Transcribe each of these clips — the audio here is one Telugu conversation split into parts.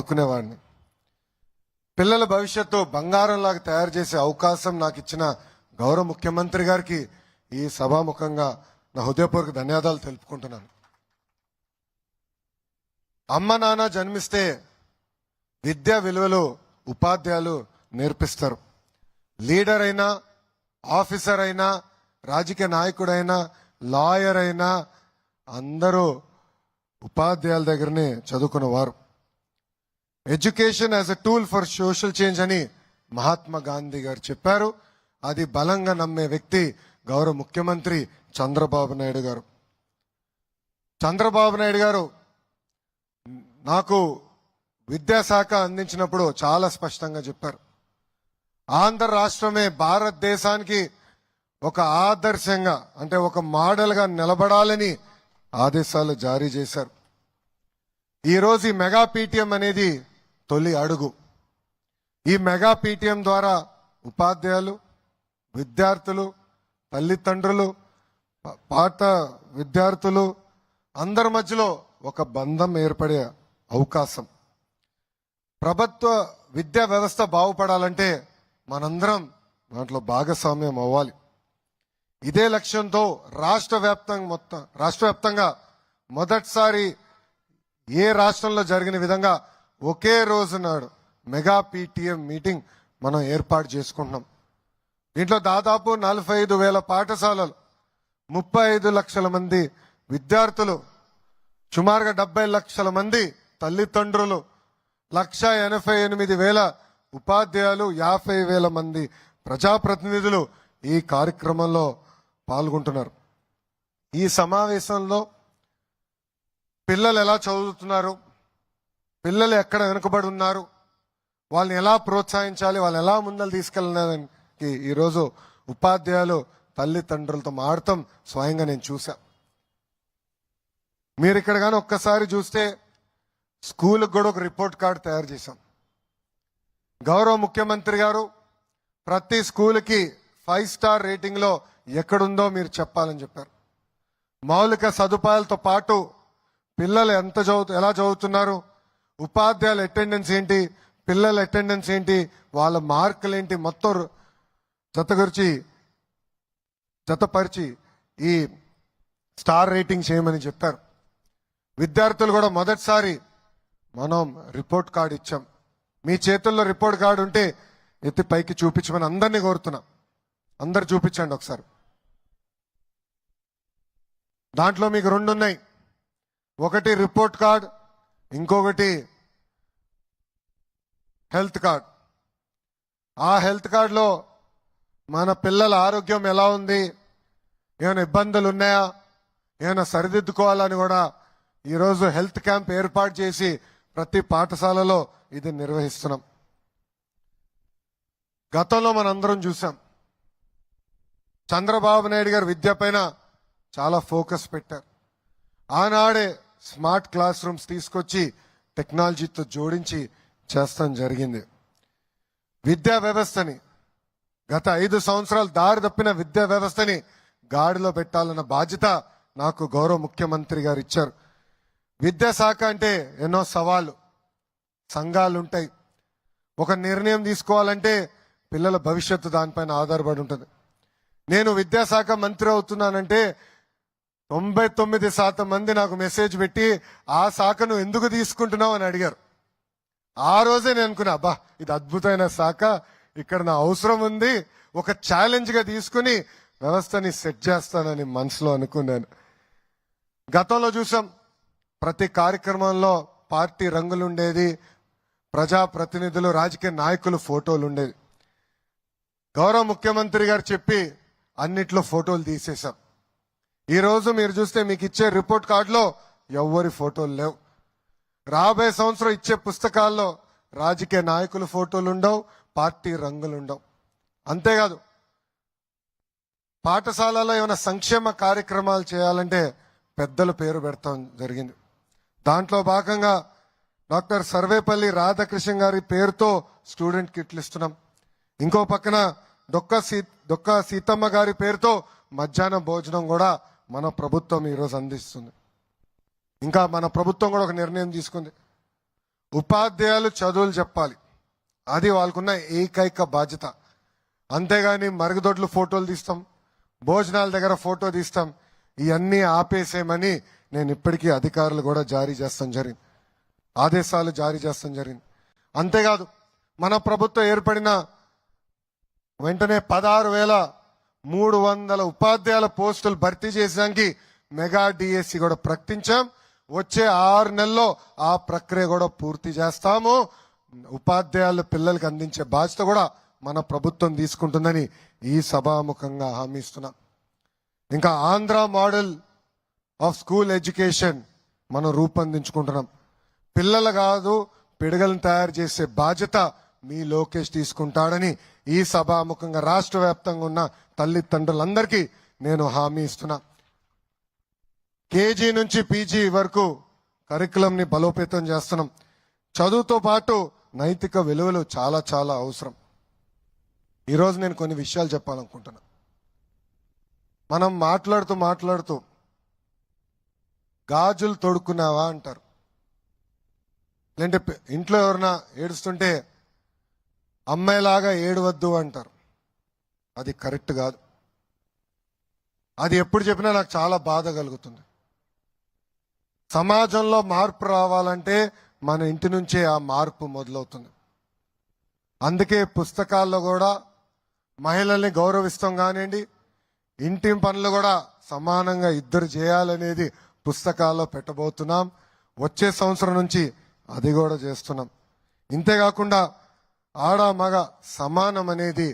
అనుకునేవాడిని. పిల్లల భవిష్యత్తు బంగారంలాగా తయారు చేసే అవకాశం నాకు ఇచ్చిన గౌరవ ముఖ్యమంత్రి గారికి ఈ సభాముఖంగా నా హృదయపూర్వక ధన్యవాదాలు తెలుపుకుంటున్నాను. అమ్మ నాన్న జన్మిస్తే విద్యా విలువలు ఉపాధ్యాయులు నేర్పిస్తారు. లీడర్ అయినా, ఆఫీసర్ అయినా, రాజకీయ నాయకుడైనా, లాయర్ అయినా అందరూ ఉపాధ్యాయుల దగ్గరనే చదువుకున్నవారు. Education as a tool for social change అని మహాత్మా గాంధీ గారు చెప్పారు. అది బలంగా నమ్మే వ్యక్తి గౌరవ ముఖ్యమంత్రి చంద్రబాబు నాయుడు గారు. చంద్రబాబు నాయుడు గారు నాకు విద్యాశాఖ అందించినప్పుడు చాలా స్పష్టంగా చెప్పారు. ఆంధ్ర రాష్ట్రమే భారతదేశానికి ఒక ఆదర్శంగా, అంటే ఒక మోడల్గా నిలబడాలని ఆదేశాలు జారీ చేశారు. ఈరోజు ఈ మెగా పీటీఎం అనేది తొలి అడుగు. ఈ మెగా పీటీఎం ద్వారా ఉపాధ్యాయులు, విద్యార్థులు, తల్లిదండ్రులు, పాత విద్యార్థులు అందరి మధ్యలో ఒక బంధం ఏర్పడే అవకాశం. ప్రభుత్వ విద్యా వ్యవస్థ బాగుపడాలంటే మనందరం దాంట్లో భాగస్వామ్యం అవ్వాలి. ఇదే లక్ష్యంతో రాష్ట్ర వ్యాప్తంగా మొదటిసారి ఏ రాష్ట్రంలో జరిగిన విధంగా ఒకే రోజు నాడు మెగా పీటీఎం మీటింగ్ మనం ఏర్పాటు చేసుకుంటున్నాం. దీంట్లో దాదాపు 45,000 పాఠశాలలు, 35 లక్షల మంది విద్యార్థులు, సుమారుగా 70 లక్షల మంది తల్లిదండ్రులు, 1,88,000 ఉపాధ్యాయులు, 50,000 మంది ప్రజాప్రతినిధులు ఈ కార్యక్రమంలో పాల్గొంటున్నారు. ఈ సమావేశంలో పిల్లలు ఎలా చదువుతున్నారు, పిల్లలు ఎక్కడ వెనుకబడి ఉన్నారు, వాళ్ళని ఎలా ప్రోత్సహించాలి, వాళ్ళని ఎలా ముందలు తీసుకెళ్ళడానికి ఈరోజు ఉపాధ్యాయులు తల్లిదండ్రులతో మాడతాం స్వయంగా నేను చూసా. మీరు ఇక్కడ కానీ ఒక్కసారి చూస్తే స్కూల్కి కూడా ఒక రిపోర్ట్ కార్డు తయారు చేశాం. గౌరవ ముఖ్యమంత్రి గారు ప్రతి స్కూల్కి 5 స్టార్ రేటింగ్లో ఎక్కడుందో మీరు చెప్పాలని చెప్పారు. మౌలిక సదుపాయాలతో పాటు పిల్లలు ఎలా చదువుతున్నారు, ఉపాధ్యాయుల అటెండెన్స్ ఏంటి, పిల్లల అటెండెన్స్ ఏంటి, వాళ్ళ మార్కులు ఏంటి, మొత్తం జతపరిచి ఈ స్టార్ రేటింగ్ చేయమని చెప్పారు. విద్యార్థులు కూడా మొదటిసారి మనం రిపోర్ట్ కార్డు ఇచ్చాం. మీ చేతుల్లో రిపోర్ట్ కార్డు ఉంటే ఎత్తి పైకి చూపించమని అందరినీ కోరుతున్నా. అందరు చూపించండి ఒకసారి. దాంట్లో మీకు 2 ఉన్నాయి. ఒకటి రిపోర్ట్ కార్డ్, ఇంకొకటి హెల్త్ కార్డ్. ఆ హెల్త్ కార్డులో మన పిల్లల ఆరోగ్యం ఎలా ఉంది, ఏమైనా ఇబ్బందులు ఉన్నాయా, ఏమైనా సరిదిద్దుకోవాలని కూడా ఈరోజు హెల్త్ క్యాంప్ ఏర్పాటు చేసి ప్రతి పాఠశాలలో ఇది నిర్వహిస్తున్నాం. గతంలో మనందరం చూసాం చంద్రబాబు నాయుడు గారు విద్య పైన చాలా ఫోకస్ పెట్టారు. ఆనాడే స్మార్ట్ క్లాస్ రూమ్స్ తీసుకొచ్చి టెక్నాలజీతో జోడించి చేస్తాం జరిగింది. విద్యా వ్యవస్థని గత 5 సంవత్సరాలు దారి తప్పిన విద్యా వ్యవస్థని గాడిలో పెట్టాలన్న బాధ్యత నాకు గౌరవ ముఖ్యమంత్రి గారు ఇచ్చారు. విద్యాశాఖ అంటే ఎన్నో సవాళ్ళు, సంఘాలు ఉంటాయి. ఒక నిర్ణయం తీసుకోవాలంటే పిల్లల భవిష్యత్తు దానిపైన ఆధారపడి ఉంటుంది. నేను విద్యాశాఖ మంత్రి అవుతున్నానంటే 99% మంది నాకు మెసేజ్ పెట్టి ఆ శాఖను ఎందుకు తీసుకుంటున్నావు అని అడిగారు. ఆ రోజే నేను అనుకున్నా, అబ్బా ఇది అద్భుతమైన శాఖ, ఇక్కడ నా అవసరం ఉంది, ఒక ఛాలెంజ్ గా తీసుకుని వ్యవస్థని సెట్ చేస్తానని మనసులో అనుకున్నాను. గతంలో చూసాం ప్రతి కార్యక్రమంలో పార్టీ రంగులుండేది, ప్రజాప్రతినిధులు, రాజకీయ నాయకులు ఫోటోలు ఉండేది. గౌరవ ముఖ్యమంత్రి గారు చెప్పి అన్నిట్లో ఫోటోలు తీసేశాం. ఈ రోజు మీరు చూస్తే మీకు ఇచ్చే రిపోర్ట్ కార్డులో ఎవ్వరి ఫోటోలు లేవు. రాబోయే సంవత్సరం ఇచ్చే పుస్తకాల్లో రాజకీయ నాయకుల ఫోటోలు ఉండవు, పార్టీ రంగులు ఉండవు. అంతేకాదు పాఠశాలలో ఏమైనా సంక్షేమ కార్యక్రమాలు చేయాలంటే పెద్దల పేరు పెడతాం జరిగింది. దాంట్లో భాగంగా డాక్టర్ సర్వేపల్లి రాధాకృష్ణ గారి పేరుతో స్టూడెంట్ కిట్లు ఇస్తున్నాం. ఇంకో పక్కన డొక్క సీతమ్మ గారి పేరుతో మధ్యాహ్న భోజనం కూడా మన ప్రభుత్వం ఈరోజు అందిస్తుంది. ఇంకా మన ప్రభుత్వం కూడా ఒక నిర్ణయం తీసుకుంది. ఉపాధ్యాయులు చదువులు చెప్పాలి, అది వాళ్ళకున్న ఏకైక బాధ్యత. అంతేగాని మరుగుదొడ్లు ఫోటోలు తీస్తాం, భోజనాల దగ్గర ఫోటో తీస్తాం, ఇవన్నీ ఆపేసేయమని నేను ఇప్పటికీ అధికారులు కూడా ఆదేశాలు జారీ చేస్తాం జరిగింది. అంతేకాదు, మన ప్రభుత్వం ఏర్పడిన వెంటనే 16,300 ఉపాధ్యాయుల పోస్టులు భర్తీ చేసడానికి మెగా డిఎస్సి కూడా ప్రకటించాం. వచ్చే 6 నెలల్లో ఆ ప్రక్రియ కూడా పూర్తి చేస్తాము. ఉపాధ్యాయుల పిల్లలకు అందించే బాధ్యత కూడా మన ప్రభుత్వం తీసుకుంటుందని ఈ సభాముఖంగా హామీ ఇస్తున్నా. ఇంకా Andhra model of school education మనం రూపొందించుకుంటున్నాం. పిల్లలు కాదు, పిడగలను తయారు చేసే బాధ్యత మీ లోకేష్ తీసుకుంటాడని ఈ సభాముఖంగా రాష్ట్ర వ్యాప్తంగా ఉన్న తల్లిదండ్రులందరికీ నేను హామీ ఇస్తున్నా. కేజీ నుంచి పీజీ వరకు కరికులంని బలోపేతం చేస్తున్నాం. చదువుతో పాటు నైతిక విలువలు చాలా చాలా అవసరం. ఈరోజు నేను కొన్ని విషయాలు చెప్పాలనుకుంటున్నా. మనం మాట్లాడుతూ గాజులు తొడుక్కున్నావా అంటారు, లేదంటే ఇంట్లో ఎవరైనా ఏడుస్తుంటే అమ్మాయిలాగా ఏడవద్దు అంటారు. అది కరెక్ట్ కాదు. అది ఎప్పుడు చెప్పినా నాకు చాలా బాధ కలుగుతుంది. సమాజంలో మార్పు రావాలంటే మన ఇంటి నుంచే ఆ మార్పు మొదలవుతుంది. అందుకే పుస్తకాల్లో కూడా మహిళల్ని గౌరవిస్తాం కానివ్వండి, ఇంటి పనులు కూడా సమానంగా ఇద్దరు చేయాలనేది పుస్తకాల్లో పెట్టబోతున్నాం. వచ్చే సంవత్సరం నుంచి అది కూడా చేస్తున్నాం. ఇంతేకాకుండా ఆడ మగ సమానం అనేది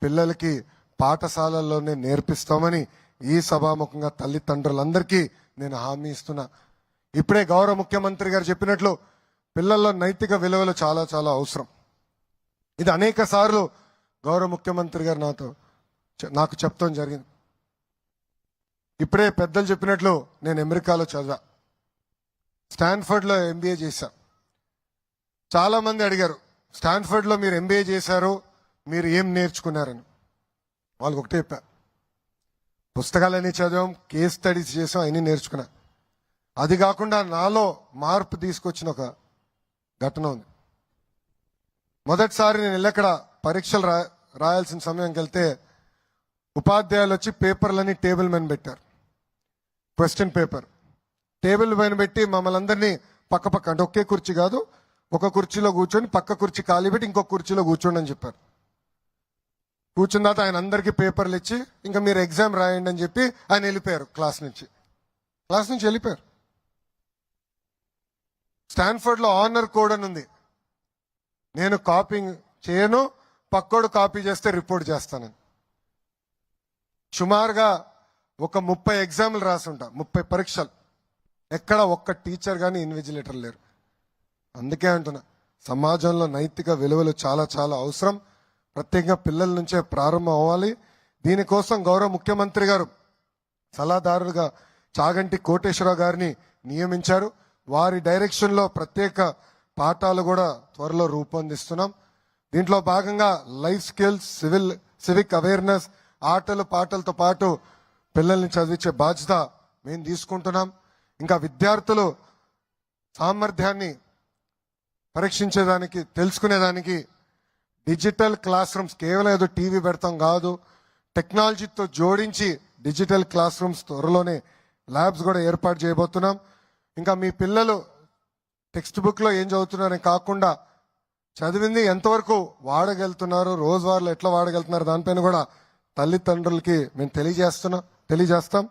పిల్లలకి పాఠశాలల్లోనే నేర్పిస్తామని ఈ సభాముఖంగా తల్లిదండ్రులందరికీ నేను హామీ ఇస్తున్నా. ఇప్పుడే గౌరవ ముఖ్యమంత్రి గారు చెప్పినట్లు పిల్లల్లో నైతిక విలువలు చాలా చాలా అవసరం. ఇది అనేక సార్లు గౌరవ ముఖ్యమంత్రి గారు నాకు చెప్తాం జరిగింది. ఇప్పుడే పెద్దలు చెప్పినట్లు నేను అమెరికాలో చదివా, స్టాన్ఫర్డ్లో ఎంబీఏ చేశా. చాలా మంది అడిగారు, స్టాన్ఫర్డ్లో మీరు ఎంబీఏ చేశారు, మీరు ఏం నేర్చుకున్నారని. వాళ్ళకి ఒకటే చెప్పా, పుస్తకాలన్నీ చదివాం, కేస్ స్టడీస్ చేసాం, అన్నీ నేర్చుకున్నా. అది కాకుండా నాలో మార్పు తీసుకొచ్చిన ఒక ఘటన ఉంది. మొదటిసారి నేను వెళ్ళక్కడ పరీక్షలు రాయాల్సిన సమయంకి వెళ్తే ఉపాధ్యాయులు వచ్చి పేపర్లని టేబుల్ మీద పెట్టారు. క్వశ్చన్ పేపర్ టేబుల్ పైన పెట్టి మమ్మల్ని అందరినీ పక్క అంటే ఒకే కుర్చీ కాదు, ఒక కుర్చీలో కూర్చొని పక్క కుర్చీ ఖాళీ పెట్టి ఇంకొక కుర్చీలో కూర్చోండి అని చెప్పారు. కూర్చున్న తర్వాత ఆయన అందరికీ పేపర్లు ఇచ్చి ఇంకా మీరు ఎగ్జామ్ రాయండి అని చెప్పి ఆయన వెళ్ళిపోయారు. క్లాస్ నుంచి వెళ్ళిపోయారు. స్టాన్ఫర్డ్లో ఆనర్ కోడ్ అని ఉంది. నేను కాపీంగ్ చేయను, పక్కోడు కాపీ చేస్తే రిపోర్ట్ చేస్తానని. సుమారుగా ఒక 30 ఎగ్జామ్లు రాసుంటా, 30 పరీక్షలు. ఎక్కడ ఒక్క టీచర్ కానీ ఇన్విజిలేటర్ లేరు. అందుకే అంటున్నా, సమాజంలో నైతిక విలువలు చాలా చాలా అవసరం. ప్రత్యేకంగా పిల్లల నుంచే ప్రారంభం అవ్వాలి. దీనికోసం గౌరవ ముఖ్యమంత్రి గారు సలహాదారుగా చాగంటి కోటేశ్వరరావు గారిని నియమించారు. వారి డైరెక్షన్లో ప్రత్యేక పాఠాలు కూడా త్వరలో రూపొందిస్తున్నాం. దీంట్లో భాగంగా లైఫ్ స్కిల్స్, సివిక్ అవేర్నెస్, ఆటలు పాటలతో పాటు పిల్లల్ని చదివించే బాధ్యత మేము తీసుకుంటున్నాం. ఇంకా విద్యార్థులు సామర్థ్యాన్ని పరీక్షించేదానికి, తెలుసుకునేదానికి డిజిటల్ క్లాస్ రూమ్స్, కేవలం ఏదో టీవీ పెడతాం కాదు, టెక్నాలజీతో జోడించి డిజిటల్ క్లాస్ రూమ్స్ త్వరలోనే ల్యాబ్స్ కూడా ఏర్పాటు చేయబోతున్నాం. ఇంకా మీ పిల్లలు టెక్స్ట్ బుక్లో ఏం చదువుతున్నారని కాకుండా చదివింది ఎంతవరకు వాడగలుగుతున్నారు, రోజువారీలో ఎట్లా వాడగలుగుతున్నారు, దానిపైన కూడా తల్లిదండ్రులకి మేము తెలియజేస్తాం.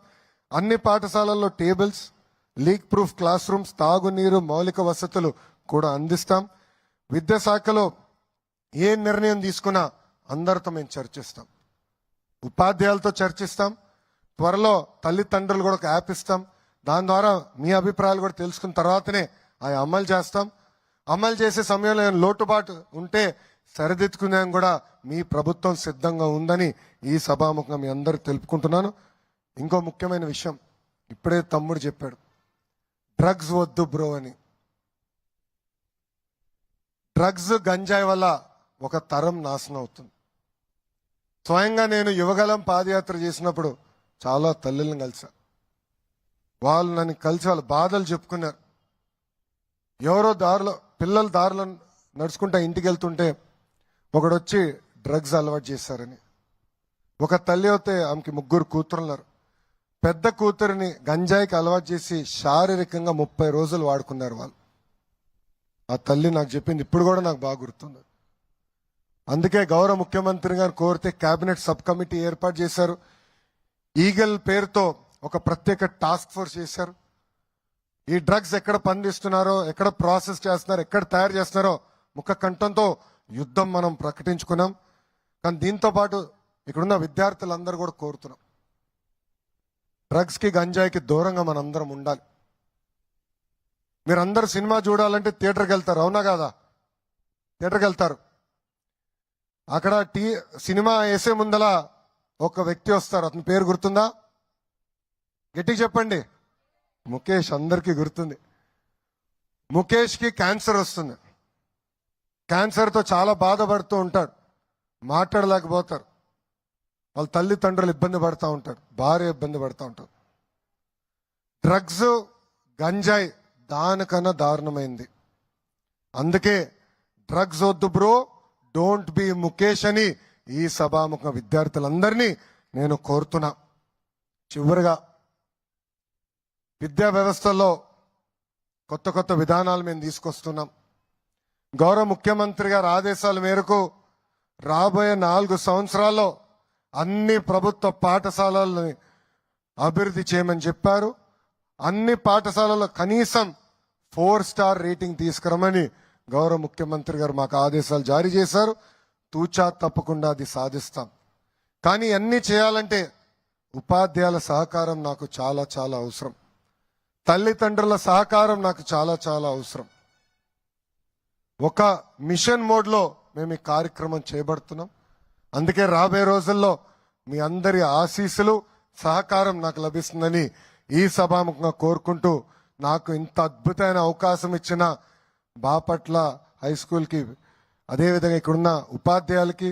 అన్ని పాఠశాలల్లో tables, leak proof class rooms, తాగునీరు, మౌలిక వసతులు కూడా అందిస్తాం. విద్యాశాఖలో ఏ నిర్ణయం తీసుకున్నా అందరితో మేము చర్చిస్తాం, ఉపాధ్యాయులతో చర్చిస్తాం. త్వరలో తల్లిదండ్రులు కూడా ఒక యాప్ ఇస్తాం. దాని ద్వారా మీ అభిప్రాయాలు కూడా తెలుసుకున్న తర్వాతనే అవి అమలు చేస్తాం. అమలు చేసే సమయంలో లోటుబాటు ఉంటే సరిదిద్దుకునేందుకు కూడా మీ ప్రభుత్వం సిద్ధంగా ఉందని ఈ సభాముఖంగా మీ అందరికి తెలుపుకుంటున్నాను. ఇంకో ముఖ్యమైన విషయం, ఇప్పుడే తమ్ముడు చెప్పాడు, డ్రగ్స్ వద్దు బ్రో అని. డ్రగ్స్, గంజాయి వల్ల ఒక తరం నాశనం అవుతుంది. స్వయంగా నేను యువగలం పాదయాత్ర చేసినప్పుడు చాలా తల్లులను కలిసా. వాళ్ళు నన్ను కలిసి వాళ్ళ బాధలు చెప్పుకున్నారు. ఎవరో దారిలో పిల్లలు దారిలో నడుచుకుంటా ఇంటికి వెళ్తుంటే ఒకడొచ్చి డ్రగ్స్ అలవాటు చేశారని. ఒక తల్లి అయితే ఆమెకి 3 కూతురు ఉన్నారు. పెద్ద కూతురిని గంజాయికి అలవాటు చేసి శారీరకంగా 30 రోజులు వాడుకున్నారు వాళ్ళు. ఆ తల్లి నాకు చెప్పింది, ఇప్పుడు కూడా నాకు బాగా గుర్తుంది. అందుకే గౌరవ ముఖ్యమంత్రి గారు కోరితే కేబినెట్ సబ్ కమిటీ ఏర్పాటు చేశారు. ఈగల్ పేరుతో ఒక ప్రత్యేక టాస్క్ ఫోర్స్ చేశారు. ఈ డ్రగ్స్ ఎక్కడ పండిస్తున్నారో, ఎక్కడ ప్రాసెస్ చేస్తున్నారో, ఎక్కడ తయారు చేస్తున్నారో ముఖ కంఠంతో యుద్ధం మనం ప్రకటించుకున్నాం. కానీ దీంతో పాటు ఇక్కడున్న విద్యార్థులందరూ కూడా కోరుతున్నాం, డ్రగ్స్ కి గంజాయికి దూరంగా మనందరం ఉండాలి. మీరందరూ సినిమా చూడాలంటే థియేటర్కి వెళ్తారు, అవునా కాదా? థియేటర్కి వెళ్తారు. అక్కడ సినిమా వేసే ముందల ఒక వ్యక్తి వస్తారు, అతని పేరు గుర్తుందా? గట్టిగా చెప్పండి. ముఖేష్. అందరికీ గుర్తుంది. ముఖేష్ కి క్యాన్సర్ వస్తుంది. క్యాన్సర్తో చాలా బాధపడుతూ ఉంటాడు, మాట్లాడలేకపోతారు. వాళ్ళ తల్లిదండ్రులు ఇబ్బంది పడుతూ ఉంటారు, భార్య ఇబ్బంది పడుతూ ఉంటారు. డ్రగ్స్, గంజాయి దానికన్నా దారుణమైంది. అందుకే డ్రగ్స్ వద్దు బ్రో, డోంట్ బి ముఖేష్ అని ఈ సభాముఖ విద్యార్థులందరినీ నేను కోరుతున్నా. చివరిగా విద్యా వ్యవస్థలో కొత్త కొత్త విధానాలు మేము తీసుకొస్తున్నాం. గౌరవ ముఖ్యమంత్రి గారి ఆదేశాల మేరకు రాబోయే 4 సంవత్సరాల్లో అన్ని ప్రభుత్వ పాఠశాలల్ని అభివృద్ధి చేయమని చెప్పారు. అన్ని పాఠశాలల్లో కనీసం 4 స్టార్ రేటింగ్ తీసుకురమని గౌరవ ముఖ్యమంత్రి గారు మాకు ఆదేశాలు జారీ చేశారు. తూచా తప్పకుండా అది సాధిస్తాం. కానీ అన్ని చేయాలంటే ఉపాధ్యాయుల సహకారం నాకు చాలా చాలా అవసరం. తల్లిదండ్రుల సహకారం నాకు చాలా చాలా అవసరం. ఒక మిషన్ మోడ్లో మేము ఈ కార్యక్రమం చేపడుతున్నాం. అందుకే రాబోయే రోజుల్లో మీ అందరి ఆశీస్సులు, సహకారం నాకు లభిస్తుందని ఈ సభాముఖంగా కోరుకుంటూ, నాకు ఇంత అద్భుతమైన అవకాశం ఇచ్చిన బాపట్ల హై స్కూల్కి, అదేవిధంగా ఇక్కడున్న ఉపాధ్యాయులకి,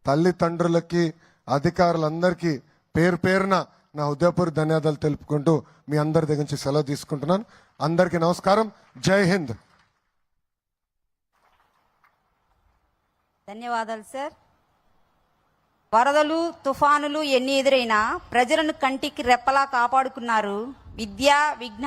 తల్లిదండ్రులకి, అధికారులందరికీ పేరు పేరున నా హృదయపూర్వక ధన్యవాదాలు తెలుపుకుంటూ మీ అందరి దగ్గర నుంచి సెలవు తీసుకుంటున్నాను. అందరికీ నమస్కారం. జై హింద్. ధన్యవాదాలు సార్. వరదలు, తుఫానులు ఎన్ని ఎదురైనా ప్రజలను కంటికి రెప్పలా కాపాడుకున్నారు. విద్యా, విజ్ఞాన